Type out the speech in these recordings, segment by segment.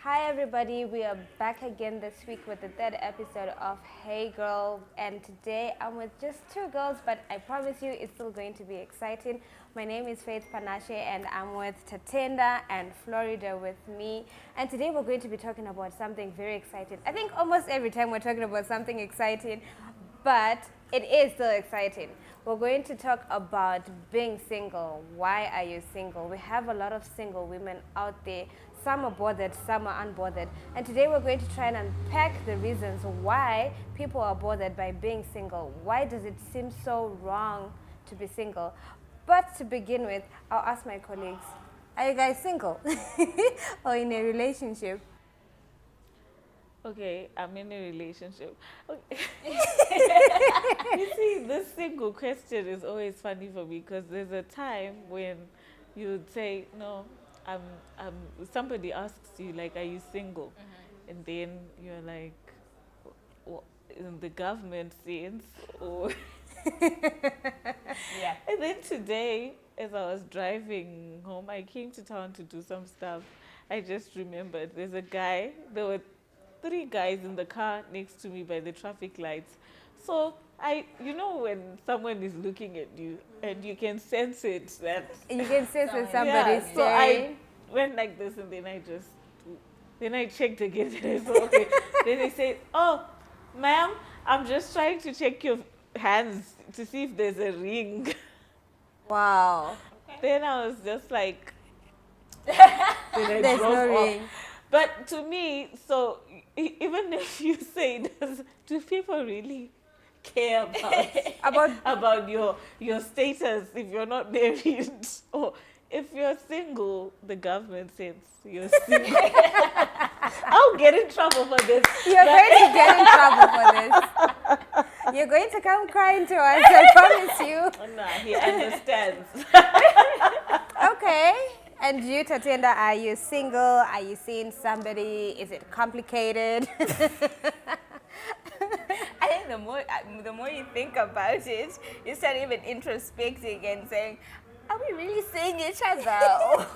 Hi everybody, we are back again this week with the third episode of Hey Girl, and today I'm with just two girls, but I promise you it's still going to be exciting. My name is Faith Panache and I'm with Tatenda and Florida with me, and today we're going to be talking about something very exciting. I think almost every time we're talking about something exciting, but it is still exciting. We're going to talk about being single. Why are you single? We have a lot of single women out there. Some are bothered, some are unbothered. And today we're going to try and unpack the reasons why people are bothered by being single. Why does it seem so wrong to be single? But to begin with, I'll ask my colleagues, are you guys single or in a relationship? Okay, I'm in a relationship. Okay. You see, this single question is always funny for me because there's a time when you would say, no, I'm, somebody asks you, like, are you single? And then you're like, in the government sense, or. Yeah. And then today, as I was driving home, I came to town to do some stuff. I just remembered there were three guys in the car next to me by the traffic lights. So when someone is looking at you and you can sense it that You can sense that Yeah, somebody's so I staring. went like this and then I checked again and I saw okay. Then they said, oh, ma'am, I'm just trying to check your hands to see if there's a ring. Wow. Then I was just like, then I There's drove no off. ring. But to me, so even if you say, do people really care about your status if you're not married? Or if you're single, the government says you're single. I'll get in trouble for this. You're going to get in trouble for this. You're going to come crying to us, I promise you. Oh, no, he understands. Okay. And you, Tatenda, are you single? Are you seeing somebody? Is it complicated? I think the more you think about it, you start even introspecting and saying, are we really seeing each other?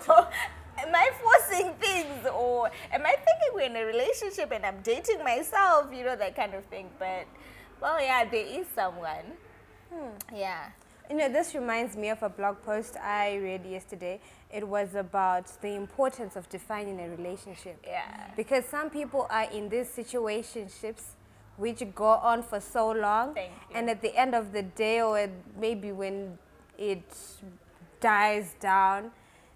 Or am I forcing things? Or am I thinking we're in a relationship and I'm dating myself? You know, that kind of thing. But, well, yeah, there is someone. Yeah. You know, this reminds me of a blog post I read yesterday. It was about the importance of defining a relationship. Yeah. Because some people are in these situationships which go on for so long. Thank you. And at the end of the day, or maybe when it dies down,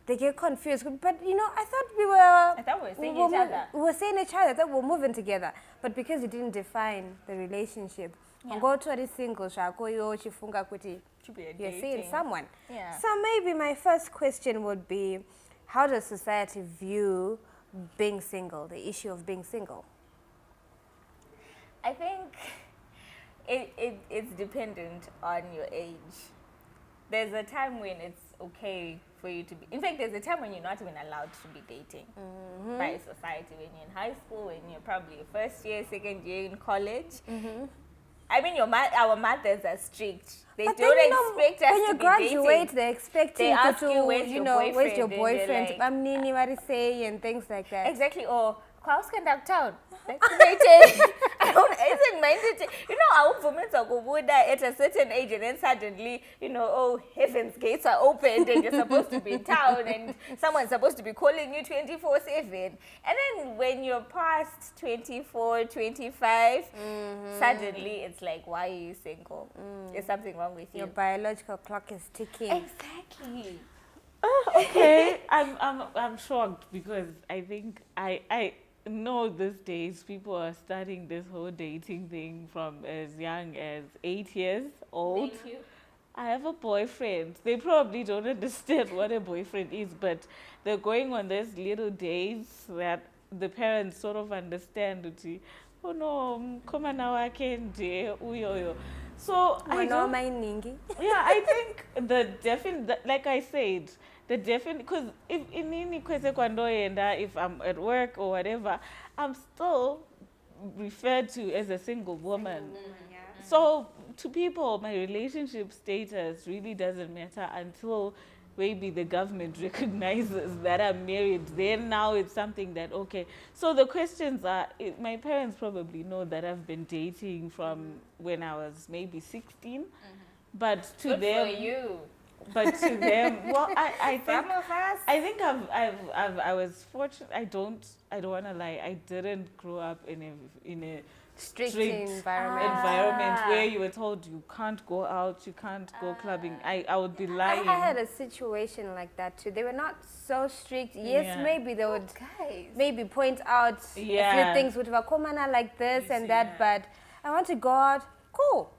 they get confused. But you know, I thought we were seeing each other. We were seeing each other. I thought we were moving together. But because you didn't define the relationship, Yeah. go to a single shako yo chifunga kuti To be a you're seeing dating. someone. Yeah. So maybe my first question would be, how does society view being single, the issue of being single? I think it's dependent on your age. There's a time when it's okay for you to be. In fact, there's a time when you're not even allowed to be dating by society. When you're in high school, when you're probably first year, second year in college. I mean, our mothers are strict. They But don't then, you know, expect us when you to be graduate, dating. they expect They you ask to, you, where's your where's your boyfriend? And boyfriend? you're like- Nini, what is say, and things like that. Exactly. Or Kwauskan downtown. I isn't minded to, you know, our women are good at a certain age, and then suddenly, you know, oh, heaven's gates are opened and you're supposed to be in town and someone's supposed to be calling you 24/7. And then when you're past 24, 25, suddenly it's like, why are you single? Is something wrong with you? Your biological clock is ticking. Exactly. Okay, I'm shocked because I think I know these days people are starting this whole dating thing from as young as 8 years old. Thank you. I have a boyfriend. They probably don't understand what a boyfriend is, but they're going on these little days that the parents sort of understand. Oh no, come on now, I can't do uyo. So I don't. Yeah, I think like I said, the definite, because if I'm at work or whatever, I'm still referred to as a single woman. So to people, my relationship status really doesn't matter until maybe the government recognizes that I'm married, then now it's something that, okay. So the questions are, my parents probably know that I've been dating from when I was maybe 16, but to Good them, for you. but to them, well, I think, Some of us. I think I was fortunate. I don't want to lie. I didn't grow up in a Strict strict environment where you were told you can't go out, you can't go clubbing. I would be lying. I had a situation like that too. They were not so strict. Yes, Yeah. maybe they would Guys. maybe point out a Yeah. few things with Vakomana like this and that, but I want to go out. Cool.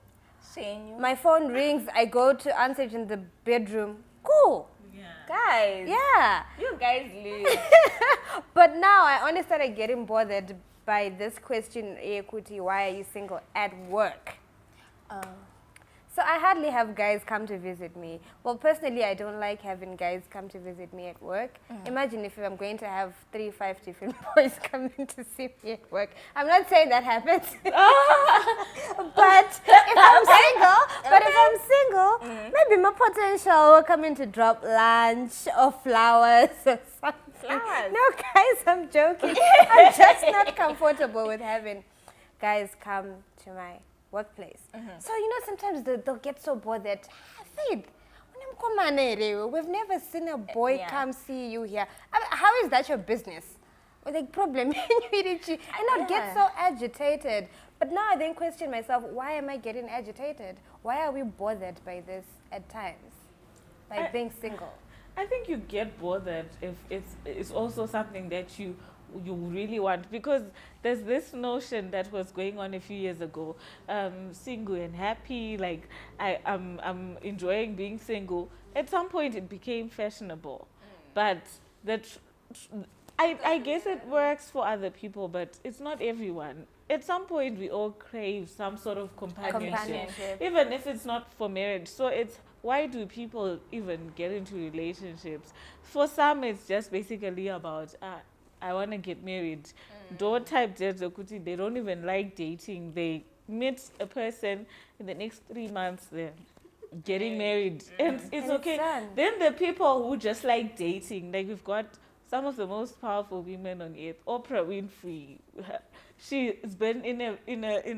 Shane, My phone rings. I go to answer it in the bedroom. Cool. guys. Yeah. You guys live. But now I only started getting bothered by this question, Kuti, why are you single at work? So I hardly have guys come to visit me. Well, personally, I don't like having guys come to visit me at work. Imagine if I'm going to have 3-5 different boys coming to see me at work. I'm not saying that happens. But if I'm single, maybe my potential will come in to drop lunch or flowers or something. Flowers? No, guys, I'm joking. I'm just not comfortable with having guys come to my workplace. So, sometimes they'll get so bored that, Faith, we've never seen a boy Yeah. come see you here. How is that your business? Or like problem, and I'd get so agitated. But now I then question myself, why am I getting agitated? Why are we bothered by this at times? By being single? I think you get bothered if it's also something that you really want, because there's this notion that was going on a few years ago, single and happy, like I'm enjoying being single. At some point it became fashionable, but I guess it works for other people, but it's not everyone. At some point we all crave some sort of companionship. Even if it's not for marriage. So it's, why do people even get into relationships? For some it's just basically about I want to get married. Don't type Kuti, they don't even like dating. They meet a person, in the next 3 months they're getting married. And it's okay. done. Then the people who just like dating, like we've got some of the most powerful women on earth. Oprah Winfrey, she's been in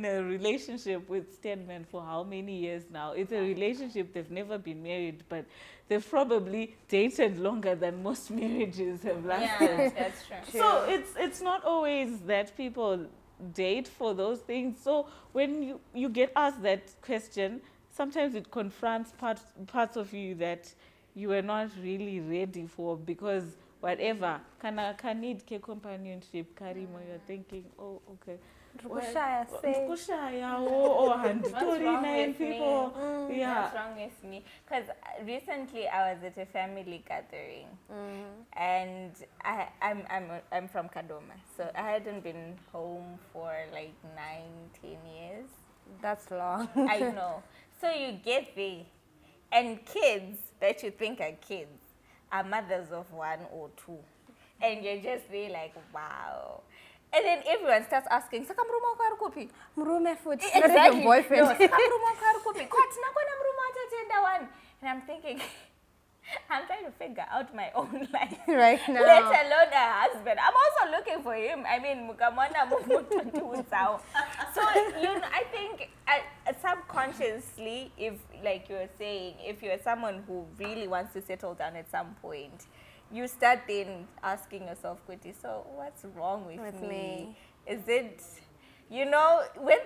a relationship with Stedman for how many years now? It's a relationship, they've never been married, but they've probably dated longer than most marriages have lasted. Yeah, that's true. So it's not always that people date for those things. So when you get asked that question, sometimes it confronts parts of you that you were not really ready for, because whatever, can need companionship, Karimo, you're thinking, oh, okay. Kushaya, say. Kushaya, oh, and What's wrong 39 with me? people. Yeah. What's wrong with me? Because recently I was at a family gathering, and I'm from Kadoma, so I hadn't been home for like 9-10 years. That's long. I know. So you get there, and kids that you think are kids are mothers of 1 or 2, and you're just there like, wow. And then everyone starts asking, "Saka mruma wako ari kupi?" Mrume foot. Exactly. Not your boyfriend. No, "Saka mruma wako ari kupi?" "Kwathi nakona mruma atatenda one." And I'm thinking, I'm trying to figure out my own life. Right now. Let alone a husband. I'm also looking for him. I mean, mukamwana mumuntu sao. So, I think subconsciously, if, like you were saying, if you're someone who really wants to settle down at some point, you start then asking yourself, Kuti, so what's wrong with me? Is it, when,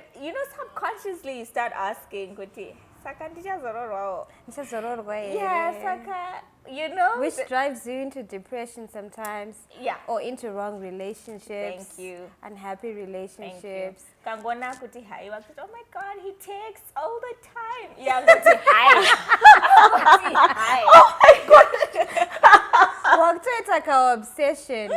subconsciously you start asking, Kuti, Saka ndichazororwawo. Yeah, Saka, Which drives you into depression sometimes. Yeah. Or into wrong relationships. Thank you. Unhappy relationships. Kangona kuti hai, oh my God, he texts all the time. Yeah, kuti hai. Kuti hai. Well, it's like our obsession.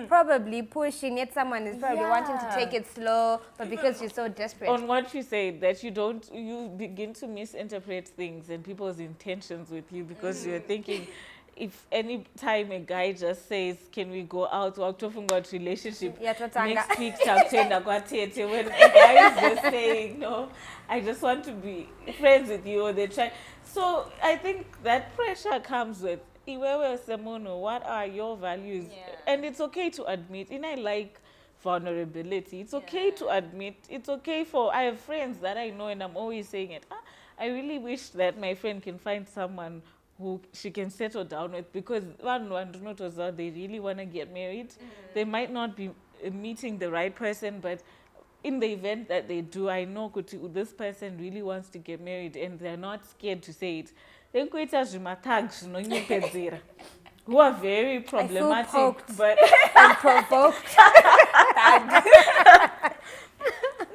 Probably pushing, yet someone is probably wanting to take it slow, but because you're so desperate. On what you say, that you begin to misinterpret things and people's intentions with you, because you're thinking, if any time a guy just says, can we go out, or talking about relationship, next week takutenda kwatete, when a guy is just saying, no, I just want to be friends with you, or they try. So I think that pressure comes with Iwewe Semono, what are your values? Yeah. And it's okay to admit, and I like vulnerability. It's okay to admit, it's okay for, I have friends that I know and I'm always saying it. I really wish that my friend can find someone who she can settle down with, because one knows that they really want to get married. They might not be meeting the right person, but in the event that they do, I know this person really wants to get married and they're not scared to say it. Then kuita zvimatag zvinonyepedzera, who are very problematic, poked. but And provoked.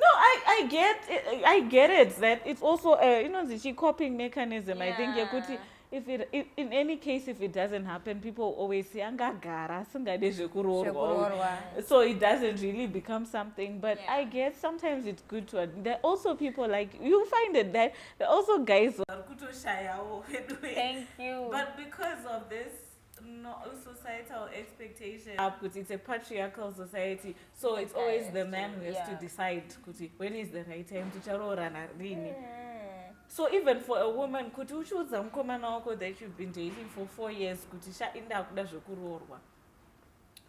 no, I get it that it's also the coping mechanism. I think yakuti if in any case, if it doesn't happen, people always say angagara singade zvekuroorwa. Zvekuroorwa. So it doesn't really become something. But I guess sometimes it's good to admit. There are also people like you find it that there are also guys who are kutoshayawo. Thank you. But because of this societal expectation, it's a patriarchal society, so it's always the man who has to decide when is the right time to charorana rini. So even for a woman, could you choose some common uncle that you've been dating for 4 years?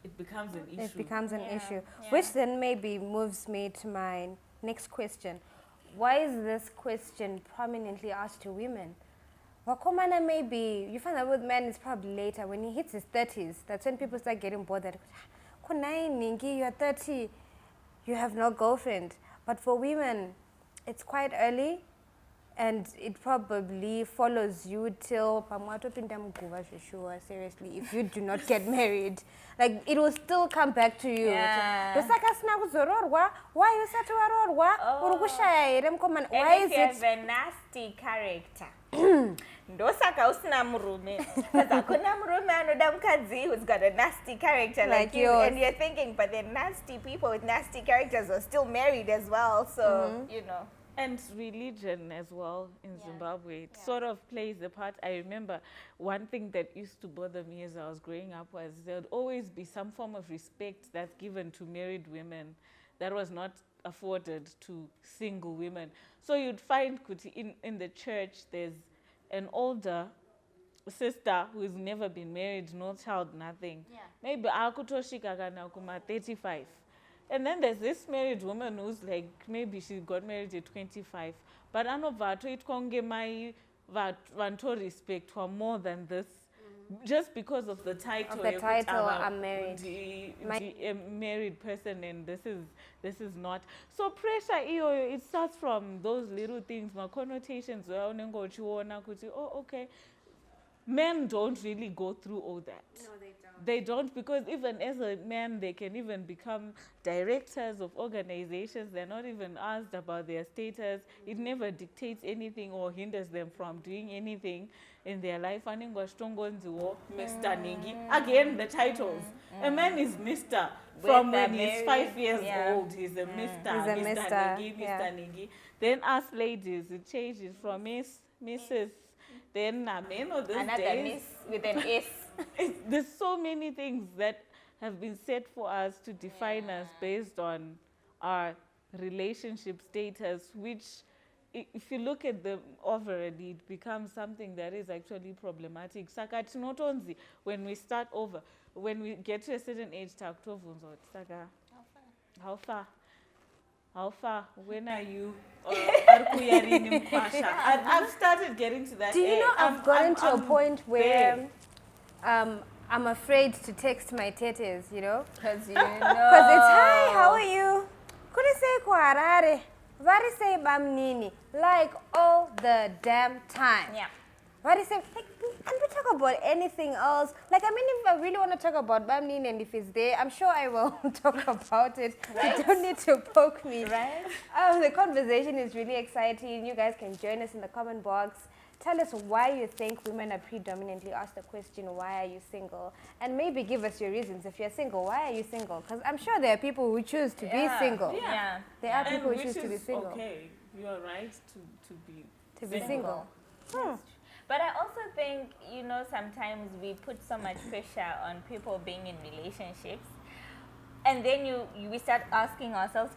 It becomes an issue. It becomes an issue. Which then maybe moves me to my next question. Why is this question prominently asked to women? Wakomana, maybe you find out with men it's probably later when he hits his 30s. That's when people start getting bothered. Kunai Ningi, you're 30, you have no girlfriend. But for women, it's quite early, and it probably follows you till seriously, if you do not get married. Like, it will still come back to you. Yeah. Why you said to Why is you it? have a nasty character. Ndosaka usina murume. Because hakuna murume anoda mukadzi who's got a nasty character like you. yours. And you're thinking, but the nasty people with nasty characters are still married as well. So, you know. And religion as well in Zimbabwe, it sort of plays a part. I remember one thing that used to bother me as I was growing up was there would always be some form of respect that's given to married women that was not afforded to single women. So you'd find in the church there's an older sister who's never been married, no child, nothing. Maybe akutoshika kana kuma 35. And then there's this married woman who's like, maybe she got married at 25. But anovato it konge mai vanto respect for more than this. Just because of the title. Of the title, I'm married. A married person, and this is not. So pressure, it starts from those little things, my connotations. Oh, okay. Men don't really go through all that. No, they don't. They don't, because even as a man, they can even become directors of organizations. They're not even asked about their status. It never dictates anything or hinders them from doing anything in their life. Mr. Ningi. Again, the titles. A man is Mr. From when he's 5 years old, he's a Mr. He's a Mr. Ningi, Mr. Ningi. Then us ladies, it changes from Miss, Mrs. Then men of these Another days, miss with an S. there's so many things that have been set for us to define us based on our relationship status, which if you look at them overly, it becomes something that is actually problematic. Saka tinotonzi, when we start over, when we get to a certain age, how far? How far? When are you? I've started getting to that. Do you know I've gotten to a point where I'm afraid to text my tetes, you know? Because you Because it's, know. hi, how are you? Could you say Kwarare? Vari say Bamnini? Like all the damn time. Yeah. Vari say, like, can we talk about anything else? Like, I mean, if I really want to talk about Bamnini and if it's there, I'm sure I will talk about it. Right. You don't need to poke me. Right. The conversation is really exciting. You guys can join us in the comment box. Tell us why you think women are predominantly asked the question, why are you single? And maybe give us your reasons. If you're single, why are you single? Because I'm sure there are people who choose to be single. Yeah. There are And people who which choose to be is single. okay. You are right to be Single. But I also think, you know, sometimes we put so much pressure on people being in relationships. And then we start asking ourselves,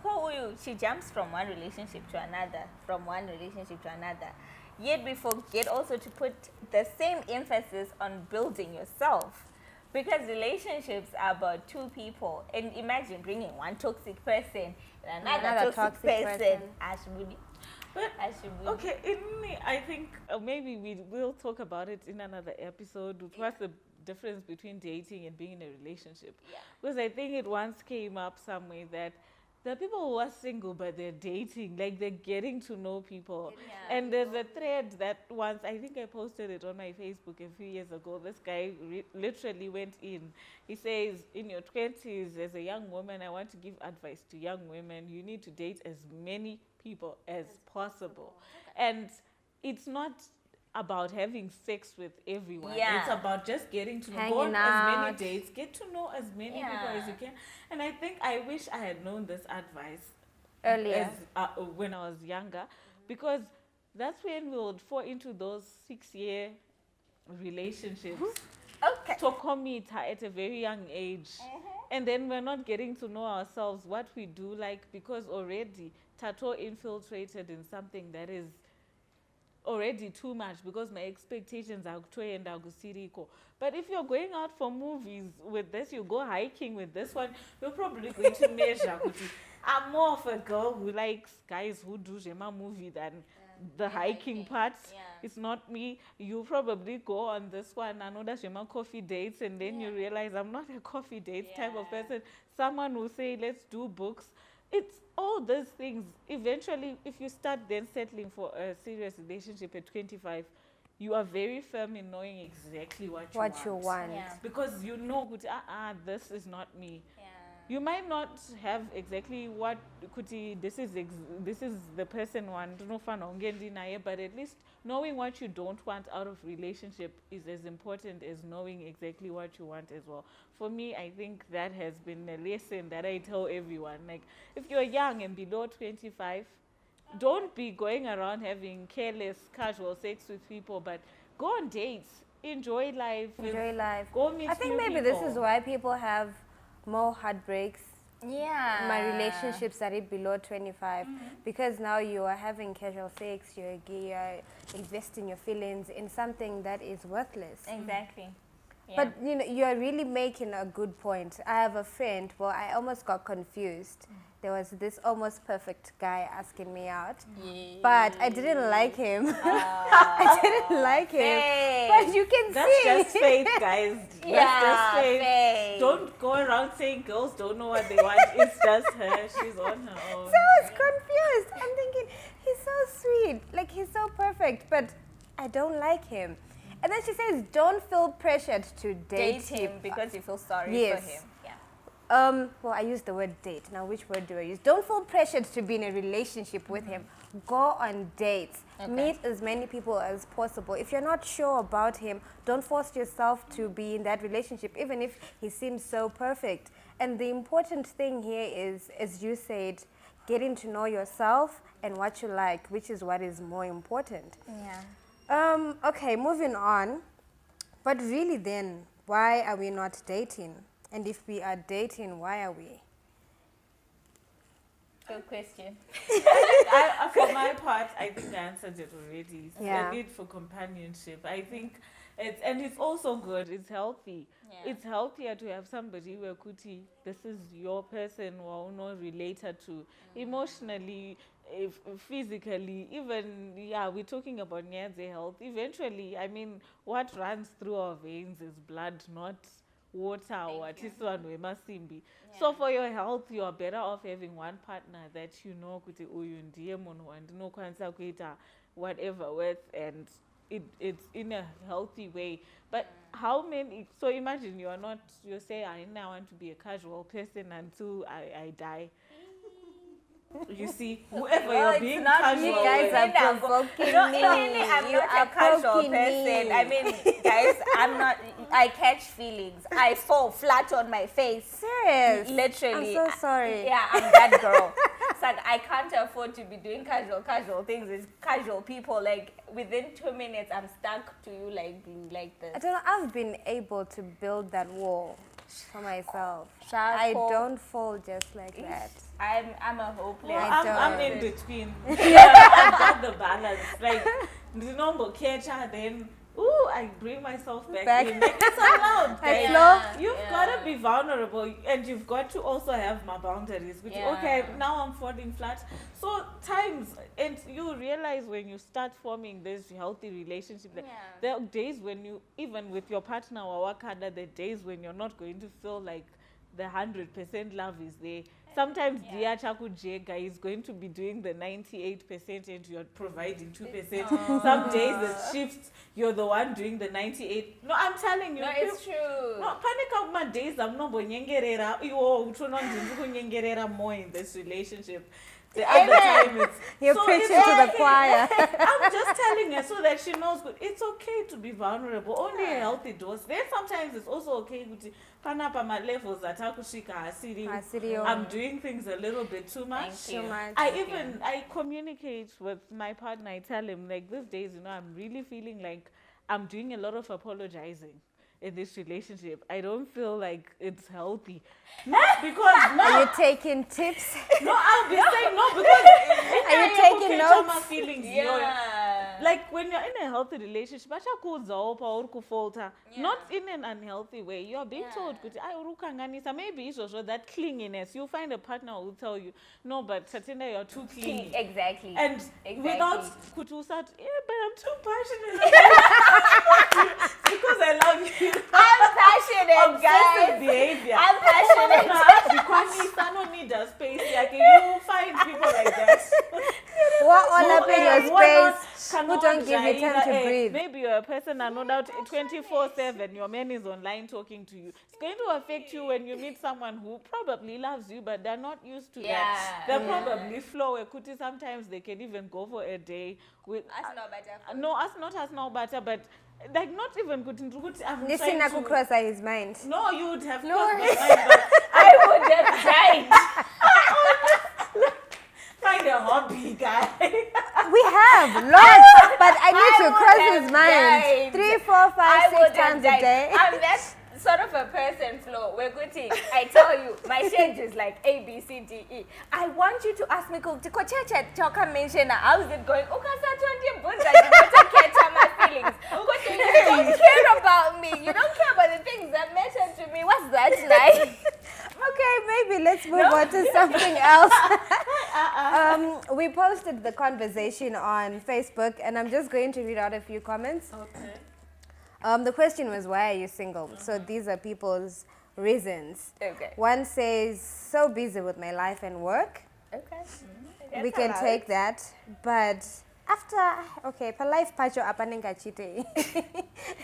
she jumps from one relationship to another, from one relationship to another. yet we forget also to put the same emphasis on building yourself. Because relationships are about two people. And imagine bringing one toxic person and another toxic person. Ashbudi. But okay, I think maybe we will talk about it in another episode. What's the difference between dating and being in a relationship? Yeah. Because I think it once came up somewhere that there are people who are single but they're dating, like they're getting to know people. Yeah. And there's a thread that once, I think I posted it on my Facebook a few years ago. This guy literally went in. He says, in your 20s, as a young woman, I want to give advice to young women. You need to date as many people as possible. And it's not about having sex with everyone. Yeah. It's about just getting to know, Hanging go on as out. many dates, get to know as many people as you can. And I think I wish I had known this advice Earlier. when I was younger, because that's when we would fall into those 6-year relationships. Okay. To commit at a very young age. And then we're not getting to know ourselves, what we do like, because already Tato infiltrated in something that is already too much, because my expectations are toy and agusiriko. But if you're going out for movies with this, you go hiking with this one, you're probably going to measure. I'm more of a girl who likes guys who do Jema movie than the hiking part. Yeah. It's not me. You probably go on this one, another Jema coffee dates, and then you realize I'm not a coffee dates type of person. Someone will say, let's do books. It's all those things. Eventually, if you start then settling for a serious relationship at 25, you are very firm in knowing exactly what you want. Yeah. Because you know, this is not me. Yeah. You might not have exactly what Kuti, this is the person want, no fun, but at least knowing what you don't want out of relationship is as important as knowing exactly what you want as well. For me, I think that has been a lesson that I tell everyone. Like, if you're young and below 25, don't be going around having careless, casual sex with people, but go on dates, enjoy life. Enjoy life. Go meet I think new maybe people. this is why people have more heartbreaks. Yeah. My relationships are below 25 because now you are having casual sex, you're investing your feelings in something that is worthless. Exactly. Yeah. But you know, you are really making a good point. I have a friend, well, I almost got confused. There was this almost perfect guy asking me out, but I didn't like him. I didn't like him. Hey. But you can That's see. just fate, guys. That's just fate. fate. Don't go around saying girls don't know what they want. It's just her. She's on her own. So I was confused. I'm thinking, he's so sweet, like he's so perfect, but I don't like him. And then she says, don't feel pressured to date him because you feel sorry Yes. for him. Yeah. Well, I used the word date. Now, which word do I use? Don't feel pressured to be in a relationship with him. Go on dates. Okay. Meet as many people as possible. If you're not sure about him, don't force yourself to be in that relationship, even if he seems so perfect. And the important thing here is, as you said, getting to know yourself and what you like, which is what is more important. Yeah. Okay, moving on. But really then, why are we not dating? And if we are dating, why are we? Good question. For my part, I think I answered it already. It's Yeah. a need for companionship. I think it's also good. It's healthy. Yeah. It's healthier to have somebody where Kuti, this is your person or not related to emotionally, physically, even, we're talking about Nyanze health. Eventually, I mean, what runs through our veins is blood, not water or what is one way masimbi. So for your health, you are better off having one partner that you know kuti uyu ndiye munhu wandinokwanisa kuita whatever with, and it's in a healthy way. But how many, so imagine you say I want to be a casual person until I die. You see, whoever Well, you're it's being not casual me. You guys with, are provoking No, me. really, I'm You not are a casual poking person. me. I mean, guys, I catch feelings. I fall flat on my face. Serious? Literally. I'm so sorry. Yeah, I'm that girl. It's like I can't afford to be doing casual things with casual people. Like within 2 minutes, I'm stuck to you like glue, like this. I don't know, I've been able to build that wall for myself. Sharp I hole. don't fall just like that. I'm a hopeless. well, I I'm don't. in between. I've got the balance. Like, then I bring myself back in. Like, it's allowed. It's guys. low. You've got to be vulnerable, and you've got to also have my boundaries. Which, okay, now I'm falling flat. So times, and you realize when you start forming this healthy relationship, that there are days when you, even with your partner or wakada, the days when you're not going to feel like the 100% love is there. Sometimes Dia Chaku Jega is going to be doing the 98% and you're providing 2%. Some days it shifts, you're the one doing the 98. No, I'm telling you. No, it's true. No, panic out my days, I'm not going to more in this relationship. The other time it's... You're preaching to the choir. I'm just telling her so that she knows it's okay to be vulnerable. Only a healthy dose. Then sometimes it's also okay to panapa my levels that I'm doing things a little bit too much. I communicate with my partner. I tell him, like, these days, I'm really feeling like I'm doing a lot of apologizing in this relationship. I don't feel like it's healthy. Not because Are you taking tips? No, I'll be saying no because Are you taking notes? My feelings, like when you're in a healthy relationship, not in an unhealthy way. You're being told, maybe it's also that clinginess. You'll find a partner who will tell you, no, but Satinda, you're too clingy. Exactly. And without kutusat, but I'm too passionate. Because I love you. I'm passionate, guys. Behavior. I'm passionate. Because I don't need a space. Like, you find people like that. What all up in your space? Who don't give you time to breathe? Maybe you're a person and no doubt 24/7 your man is online talking to you. It's going to affect you when you meet someone who probably loves you, but they're not used to that. They're probably flow. Sometimes they can even go for a day with us not better, but like not even good into good. Listen, I could cross his mind. No, you would have crossed my mind, but I would have died. Find a hobby, guy. We have lots, but I need to cross his mind. 3, 4, 5, 6 times a day. I'm that sort of a person, Flo. We're good. I tell you, my change is like A, B, C, D, E. I want you to ask me, mention how is it going? My feelings. You don't care about me. You don't care about the things that matter to me. What's that like? Okay, maybe let's move on to something else. We posted the conversation on Facebook, and I'm just going to read out a few comments. Okay. The question was, why are you single? So these are people's reasons. Okay. One says, so busy with my life and work. Okay. We can take that, but after, okay, per life pacho apanenga chite.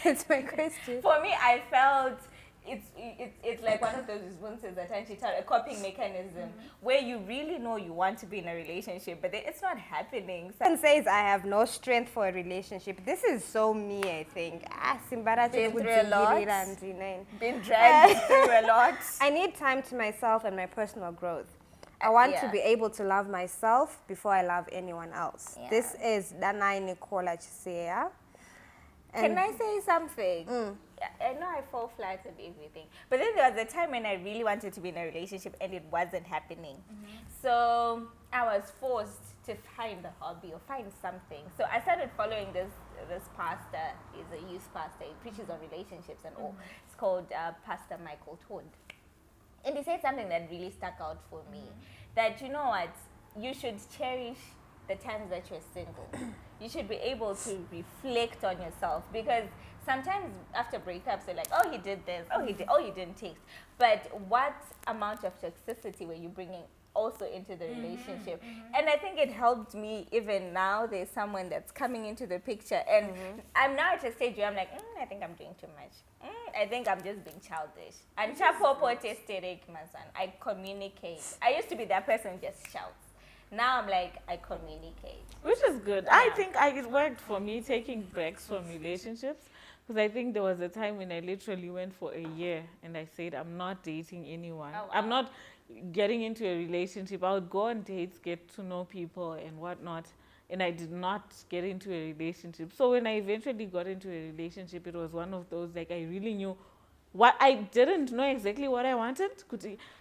It's my question. For me, I felt it's like one of those responses that a coping mechanism where you really know you want to be in a relationship, but it's not happening. Someone says I have no strength for a relationship. This is so me, I think. Been through a lot. Been dragged through a lot. I need time to myself and my personal growth. I want to be able to love myself before I love anyone else. Yeah. This is Danai Nicola Chisea. Can I say something? I know I fall flat on everything. But then there was a time when I really wanted to be in a relationship and it wasn't happening. So I was forced to find a hobby or find something. So I started following this pastor. He's a youth pastor. He preaches on relationships and all. It's called Pastor Michael Todd. And he said something that really stuck out for me. That, you know what, you should cherish the times that you're single. You should be able to reflect on yourself, because sometimes after breakups, they're like, oh, he did this, oh, he didn't text. But what amount of toxicity were you bringing also into the relationship? And I think it helped me. Even now, there's someone that's coming into the picture, and I'm now at a stage where I'm like, I think I'm doing too much. I think I'm just being childish. And I communicate. I used to be that person who just shouts. Now I'm like, I communicate. Which is good. Yeah. I think it worked for me, taking breaks from relationships. Because I think there was a time when I literally went for a year and I said, I'm not dating anyone. Oh, wow. I'm not getting into a relationship. I would go on dates, get to know people and whatnot. And I did not get into a relationship. So when I eventually got into a relationship, it was one of those, like, I really knew what I didn't know exactly what I wanted.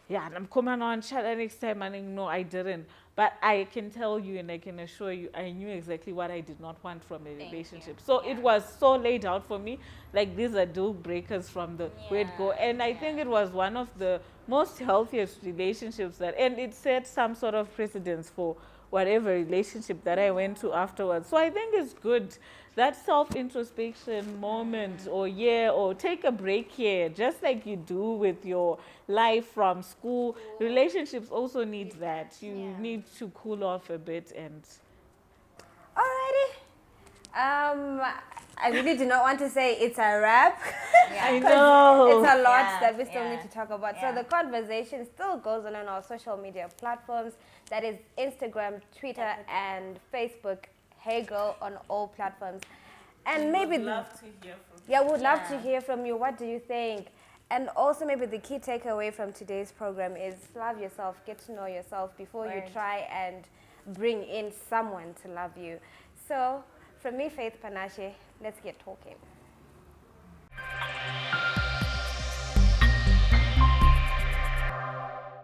Yeah, I'm coming on chat next time. And no, I didn't. But I can tell you and I can assure you, I knew exactly what I did not want from a relationship. So it was so laid out for me. Like, these are deal breakers from the word go. And I think it was one of the most healthiest relationships and it set some sort of precedence for whatever relationship that I went to afterwards. So I think it's good, that self-introspection moment, or take a break here, just like you do with your life from school. Relationships also need that. You need to cool off a bit and... Alrighty. I really do not want to say it's a wrap. I know. It's a lot Yeah, that we still yeah. need to talk about. Yeah. So the conversation still goes on our social media platforms. That is Instagram, Twitter, and Facebook. Hey Girl on all platforms. And maybe love to hear from yeah, we'd love to hear from you. What do you think? And also maybe the key takeaway from today's program is love yourself, get to know yourself before you Word. try and bring in someone to love you. So from me, Faith Panache, let's get talking.